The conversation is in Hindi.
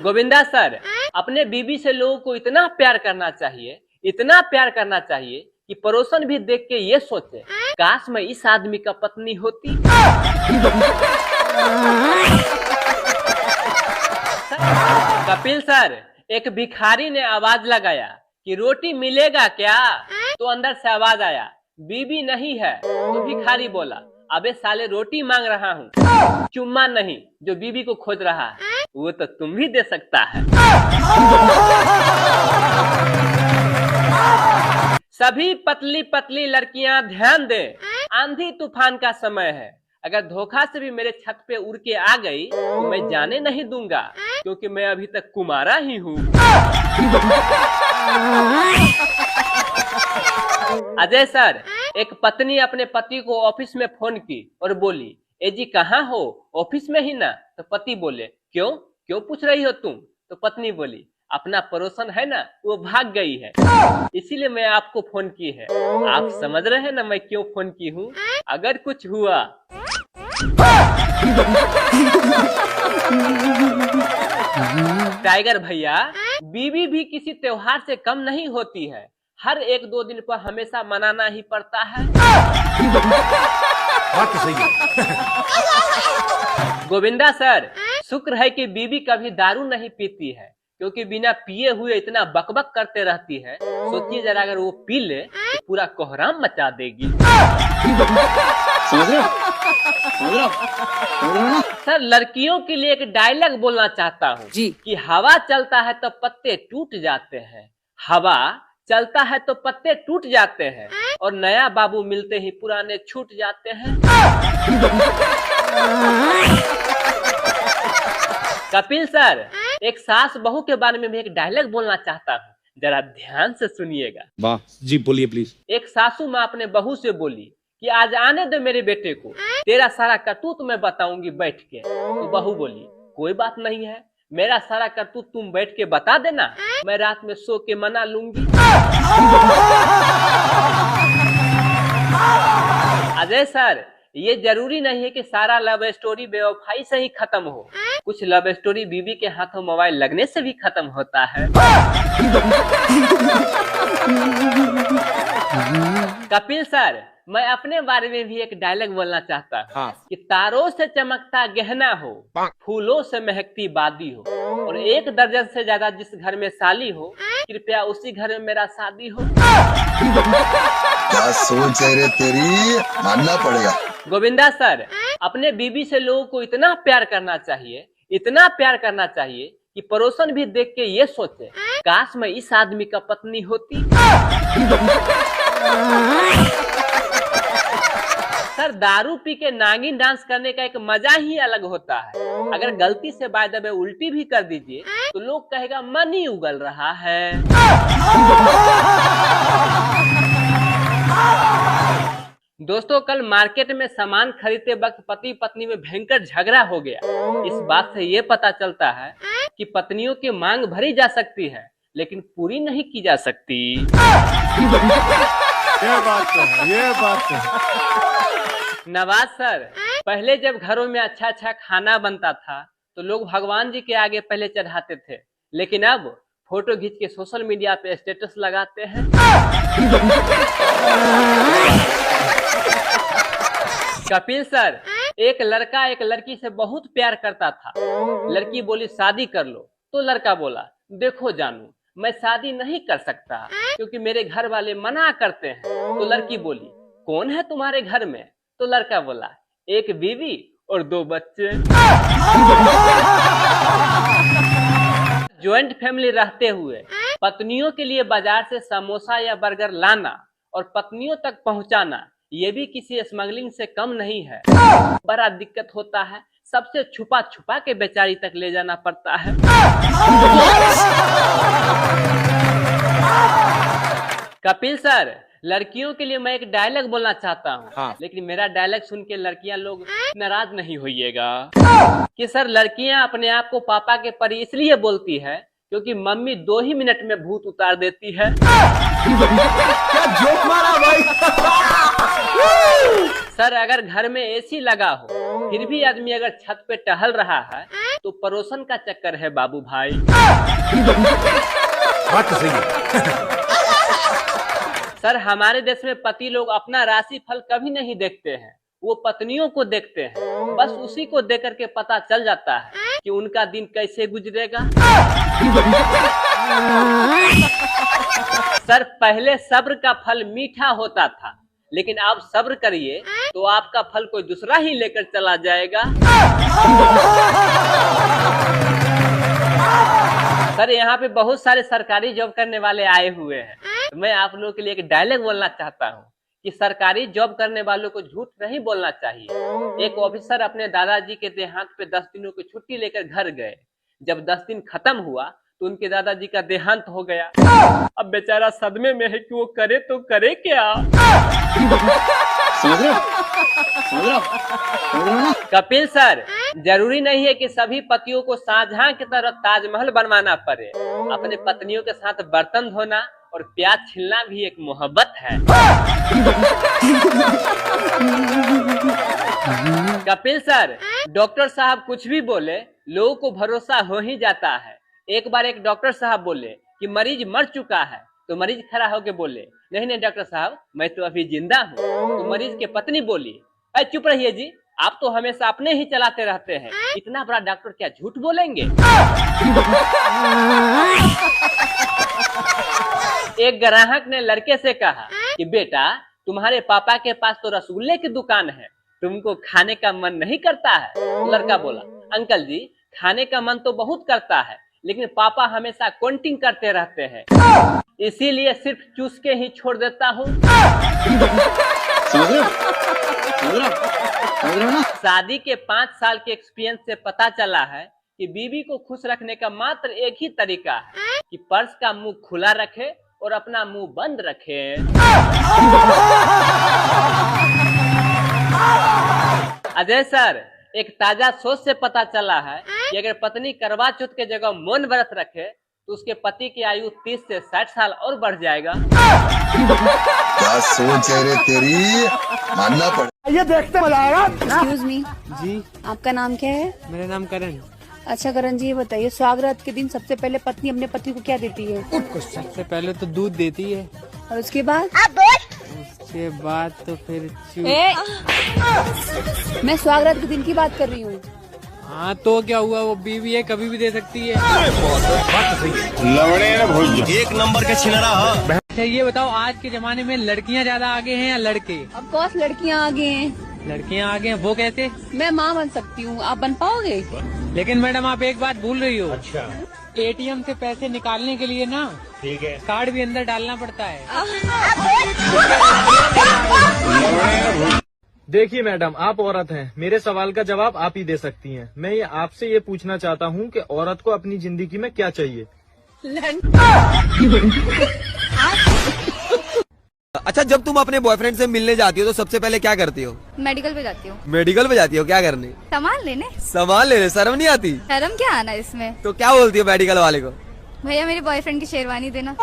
गोविंदा सर, अपने बीबी से लोगों को इतना प्यार करना चाहिए, इतना प्यार करना चाहिए कि पड़ोसन भी देख के ये सोचे, काश मैं इस आदमी का पत्नी होती। कपिल सर, एक भिखारी ने आवाज लगाया कि रोटी मिलेगा क्या, तो अंदर से आवाज आया बीबी नहीं है। तो भिखारी बोला, अबे साले रोटी मांग रहा हूँ, चुम्मा नहीं। जो बीबी को खोज रहा है वो तो तुम भी दे सकता है। सभी पतली पतली लड़कियां ध्यान दे, आंधी तूफान का समय है। अगर धोखा से भी मेरे छत पे उड़ के आ गई तो मैं जाने नहीं दूंगा, क्योंकि मैं अभी तक कुमारा ही हूँ। अजय सर, एक पत्नी अपने पति को ऑफिस में फोन की और बोली, ए जी कहाँ हो, ऑफिस में ही ना। तो पति बोले, क्यों क्यों पूछ रही हो तुम। तो पत्नी बोली, अपना पड़ोसन है ना, वो भाग गई है, इसीलिए मैं आपको फोन की है। आप समझ रहे हैं ना मैं क्यों फोन की हूँ। अगर कुछ हुआ टाइगर भैया, बीवी भी किसी त्योहार से कम नहीं होती है, हर एक दो दिन पर हमेशा मनाना ही पड़ता है। बात तो सही है। गोविंदा सर, शुक्र है कि बीवी कभी दारू नहीं पीती है, क्योंकि बिना पिए हुए इतना बकबक करते रहती है। सोचिए जरा, अगर वो पी ले तो पूरा कोहराम मचा देगी। समझ रहे हो ना? सर, लड़कियों के लिए एक डायलॉग बोलना चाहता हूँ जी। कि हवा चलता है तो पत्ते टूट जाते हैं, हवा चलता है तो पत्ते टूट जाते हैं, और नया बाबू मिलते ही पुराने छूट जाते हैं। कपिल सर, एक सास बहू के बारे में भी एक डायलॉग बोलना चाहता हूँ, जरा ध्यान से सुनिएगा। वाह जी, बोलिए प्लीज। एक सासू माँ अपने बहू से बोली कि आज आने दे मेरे बेटे को, तेरा सारा करतूत मैं बताऊंगी बैठ के। तो बहू बोली, कोई बात नहीं है, मेरा सारा करतूत तुम बैठ के बता देना, मैं रात में सो के मना लूंगी। अजय सर, ये जरूरी नहीं है कि सारा लव स्टोरी बेवफाई से ही खत्म हो, कुछ लव स्टोरी बीवी के हाथों मोबाइल लगने से भी खत्म होता है। कपिल सर, मैं अपने बारे में भी एक डायलॉग बोलना चाहता हूँ। हाँ। कि तारों से चमकता गहना हो, फूलों से महकती बादी हो, और 1 दर्जन से ज्यादा जिस घर में साली हो, कृपया उसी घर में मेरा शादी हो। क्या सोच है रे तेरी, मानना पड़ेगा। गोविंदा सर, अपने बीबी से लोगों को इतना प्यार करना चाहिए, इतना प्यार करना चाहिए कि पड़ोसन भी देख के ये सोचे, काश मैं इस आदमी का पत्नी होती। सर, दारू पी के नागिन डांस करने का एक मजा ही अलग होता है। अगर गलती से बाय द वे उल्टी भी कर दीजिए तो लोग कहेगा मन ही उगल रहा है। दोस्तों, कल मार्केट में सामान खरीदते वक्त पति पत्नी में भयंकर झगड़ा हो गया। इस बात से ये पता चलता है कि पत्नियों की मांग भरी जा सकती है, लेकिन पूरी नहीं की जा सकती। ये बात तो है, ये बात तो है। नवाज सर, पहले जब घरों में अच्छा अच्छा खाना बनता था तो लोग भगवान जी के आगे पहले चढ़ाते थे, लेकिन अब फोटो खींच के सोशल मीडिया पे स्टेटस लगाते हैं। कपिल सर, एक लड़का एक लड़की से बहुत प्यार करता था। लड़की बोली शादी कर लो, तो लड़का बोला, देखो जानू, मैं शादी नहीं कर सकता क्योंकि मेरे घर वाले मना करते हैं। तो लड़की बोली, कौन है तुम्हारे घर में। तो लड़का बोला, एक बीवी और 2 बच्चे। ज्वाइंट फैमिली रहते हुए पत्नियों के लिए बाजार से समोसा या बर्गर लाना और पत्नियों तक पहुंचाना, ये भी किसी स्मगलिंग से कम नहीं है। बड़ा दिक्कत होता है, सबसे छुपा छुपा के बेचारी तक ले जाना पड़ता है। कपिल सर, लड़कियों के लिए मैं एक डायलॉग बोलना चाहता हूँ। हाँ। लेकिन मेरा डायलॉग सुन के लड़कियां लोग नाराज नहीं होइएगा। कि सर, लड़कियां अपने आप को पापा के परी इसलिए बोलती है क्योंकि मम्मी 2 ही मिनट में भूत उतार देती है। क्या जोक मारा भाई। सर, अगर घर में एसी लगा हो फिर भी आदमी अगर छत पे टहल रहा है तो पड़ोसन का चक्कर है बाबू भाई। बात तो सही है। सर हमारे देश में पति लोग अपना राशि फल कभी नहीं देखते हैं, वो पत्नियों को देखते हैं। बस उसी को देख करके पता चल जाता है कि उनका दिन कैसे गुजरेगा। सर पहले सब्र का फल मीठा होता था, लेकिन आप सब्र करिए तो आपका फल कोई दूसरा ही लेकर चला जाएगा। सर यहाँ पे बहुत सारे सरकारी जॉब करने वाले आए हुए हैं, तो मैं आप लोगों के लिए एक डायलॉग बोलना चाहता हूँ कि सरकारी जॉब करने वालों को झूठ नहीं बोलना चाहिए। एक ऑफिसर अपने दादाजी के देहांत पे 10 दिनों की छुट्टी लेकर घर गए। जब 10 दिन खत्म हुआ तो उनके दादाजी का देहांत हो गया। अब बेचारा सदमे में है कि वो करे तो करे क्या। समझ रहे हो? समझ रहे हो? समझ रहे हो ना? कपिल सर, जरूरी नहीं है कि सभी पतियों को शाहजहां की तरह ताजमहल बनवाना पड़े। अपने पत्नियों के साथ बर्तन धोना और प्याज छीलना भी एक मोहब्बत है। कपिल सर, डॉक्टर साहब कुछ भी बोले लोगों को भरोसा हो ही जाता है। एक बार एक डॉक्टर साहब बोले कि मरीज मर चुका है, तो मरीज खड़ा होकर बोले नहीं नहीं डॉक्टर साहब मैं तो अभी जिंदा हूँ। तो मरीज की पत्नी बोली अरे चुप रहिए जी, आप तो हमेशा अपने ही चलाते रहते हैं, इतना बड़ा डॉक्टर क्या झूठ बोलेंगे। एक ग्राहक ने लड़के से कहा कि बेटा तुम्हारे पापा के पास तो रसगुल्ले की दुकान है, तुमको खाने का मन नहीं करता है। लड़का बोला अंकल जी खाने का मन तो बहुत करता है, लेकिन पापा हमेशा काउंटिंग करते रहते हैं, इसीलिए सिर्फ चूस के ही छोड़ देता हूँ। समझ रहे हो? समझ रहे हो? समझ रहे हो ना? शादी के 5 साल के एक्सपीरियंस से पता चला है कि बीवी को खुश रखने का मात्र एक ही तरीका है कि पर्स का मुंह खुला रखे और अपना मुंह बंद रखे। अजय सर, एक ताजा सोच से पता चला है कि अगर पत्नी करवा चौथ के जगह मौन व्रत रखे तो उसके पति की आयु 30 से 60 साल और बढ़ जाएगा। क्या सोच है रे तेरी, मानना पड़ेगा। ये देखते मजा आएगा। एक्सक्यूज मी, जी आपका नाम क्या है? मेरा नाम करण। अच्छा करण जी, ये बताइए सुहागरात के दिन सबसे पहले पत्नी अपने पति को क्या देती है? सबसे पहले तो दूध देती है, और उसके बाद? उसके बाद तो फिर मैं सुहागरात के दिन की बात कर रही हूँ। हाँ तो क्या हुआ, वो बीवी है कभी भी दे सकती है। एक नंबर के छिनरा। अच्छा ये बताओ आज के जमाने में लड़कियाँ ज्यादा आगे हैं या लड़के? ऑफ कोर्स लड़कियाँ आगे हैं। लड़कियाँ आगे हैं, वो कैसे? मैं माँ बन सकती हूँ, आप बन पाओगे? लेकिन मैडम आप एक बात भूल रही हो। अच्छा ATM से पैसे निकालने के लिए ना, ठीक है, कार्ड भी अंदर डालना पड़ता है। देखिए मैडम, आप औरत हैं, मेरे सवाल का जवाब आप ही दे सकती हैं। मैं ये आपसे ये पूछना चाहता हूँ कि औरत को अपनी जिंदगी में क्या चाहिए? अच्छा, जब तुम अपने बॉयफ्रेंड से मिलने जाती हो तो सबसे पहले क्या करती हो? मेडिकल पे जाती हूँ। मेडिकल पे जाती हो क्या करने? सामान लेने। सामान लेने? शर्म नहीं आती? शर्म क्या आना इसमें? तो क्या बोलती हो मेडिकल वाले को? भैया मेरे बॉयफ्रेंड की शेरवानी देना।